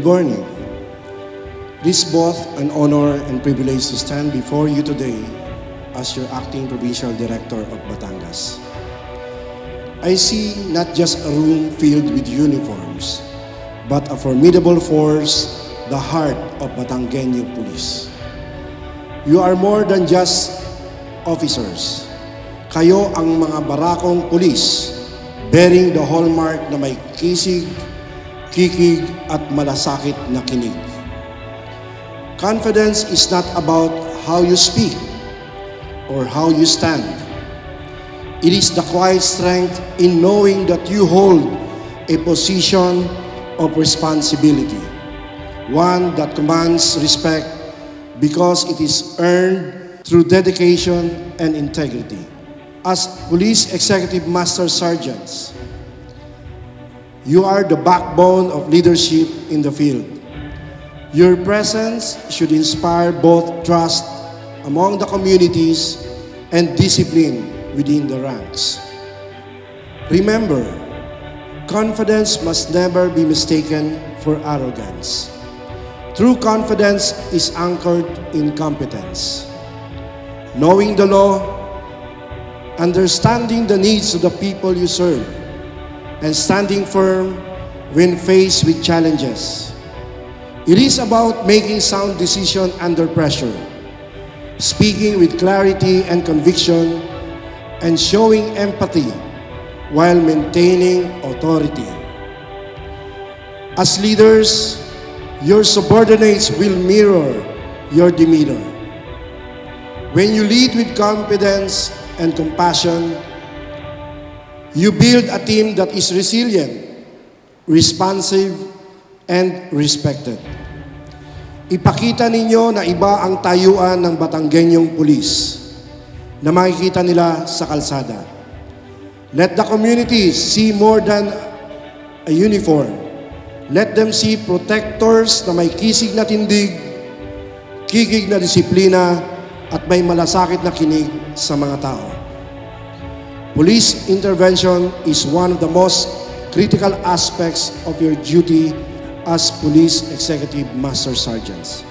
morning. It is both an honor and privilege to stand before you today as your acting provincial director of Batangas. I see not just a room filled with uniforms, but a formidable force, the heart of Batangueño Police. You are more than just officers. Kayo ang mga barakong pulis, bearing the hallmark na may kisig, kikig at malasakit na kinig. Confidence is not about how you speak or how you stand. It is the quiet strength in knowing that you hold a position of responsibility, one that commands respect because it is earned through dedication and integrity. As Police Executive Master Sergeants, you are the backbone of leadership in the field. Your presence should inspire both trust among the communities and discipline within the ranks. Remember, confidence must never be mistaken for arrogance. True confidence is anchored in competence. Knowing the law, understanding the needs of the people you serve, and standing firm when faced with challenges. It is about making sound decisions under pressure, speaking with clarity and conviction, and showing empathy while maintaining authority. As leaders, your subordinates will mirror your demeanor. When you lead with confidence and compassion, you build a team that is resilient, responsive, and respected. Ipakita ninyo na iba ang tayuan ng Batanggenyong Pulis na makikita nila sa kalsada. Let the community see more than a uniform. Let them see protectors na may kisig na tindig, kikig na disiplina, at may malasakit na kinig sa mga tao. Police intervention is one of the most critical aspects of your duty as Police Executive Master Sergeants.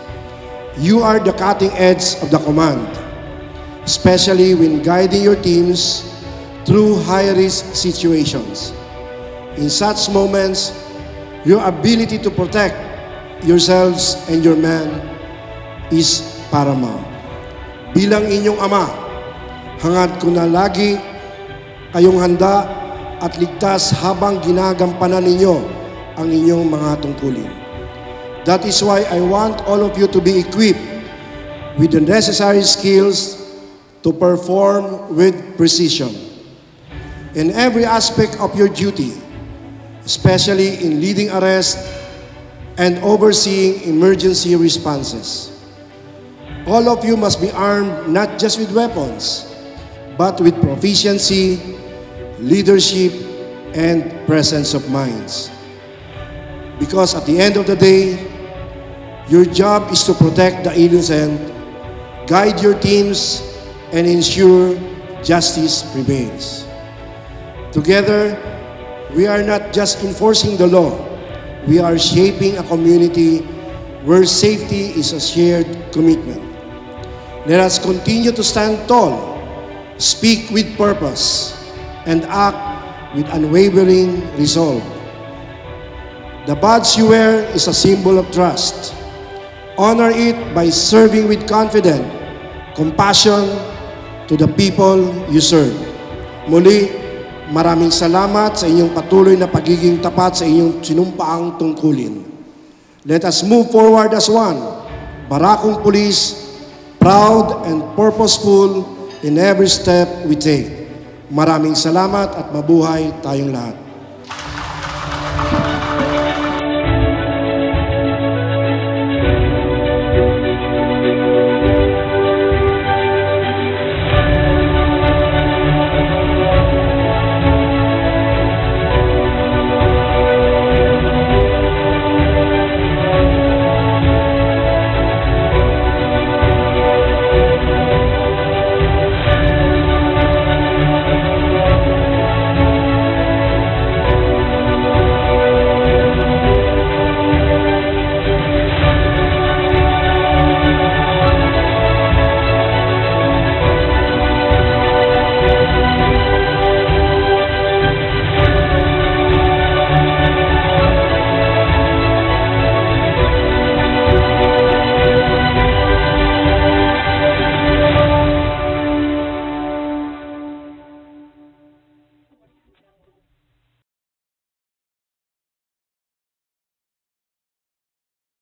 You are the cutting edge of the command, especially when guiding your teams through high-risk situations. In such moments, your ability to protect yourselves and your men is paramount. Bilang inyong ama, hangad ko na lagi kayong handa at ligtas habang ginagampanan ninyo ang inyong mga tungkulin. That is why I want all of you to be equipped with the necessary skills to perform with precision in every aspect of your duty, especially in leading arrest and overseeing emergency responses. All of you must be armed not just with weapons, but with proficiency, leadership, and presence of minds. Because at the end of the day, your job is to protect the innocent, guide your teams, and ensure justice prevails. Together, we are not just enforcing the law, we are shaping a community where safety is a shared commitment. Let us continue to stand tall, speak with purpose, and act with unwavering resolve. The badge you wear is a symbol of trust. Honor it by serving with confidence, compassion to the people you serve. Muli, maraming salamat sa inyong patuloy na pagiging tapat sa inyong sinumpaang tungkulin. Let us move forward as one, Barakong Police, proud and purposeful in every step we take. Maraming salamat at mabuhay tayong lahat.